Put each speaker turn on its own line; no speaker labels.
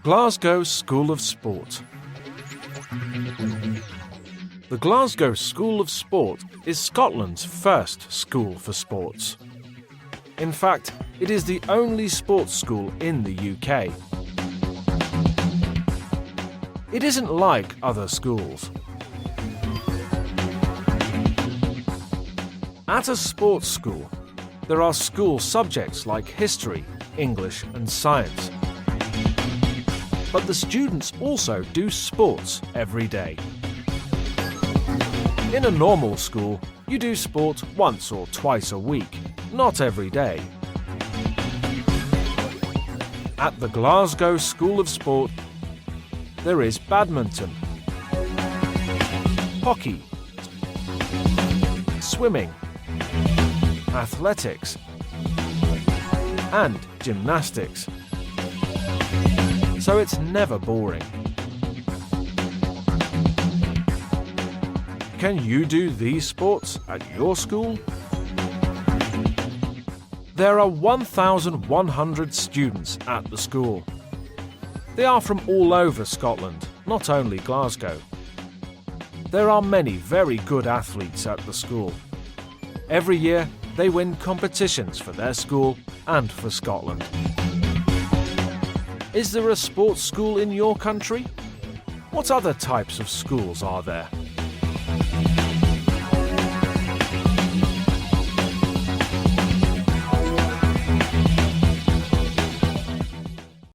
Glasgow School of Sport. The Glasgow School of Sport is Scotland's first school for sports. In fact, it is the only sports school in the UK. It isn't like other schools. At a sports school, there are school subjects like history, English and science. But the students also do sports every day. In a normal school, you do sport once or twice a week, not every day. At the Glasgow School of Sport, there is badminton, hockey, swimming, athletics, and gymnastics. So it's never boring. Can you do these sports at your school? There are 1,100 students at the school. They are from all over Scotland, not only Glasgow. There are many very good athletes at the school. Every year, they win competitions for their school and for Scotland. Is there a sports school in your country? What other types of schools are there?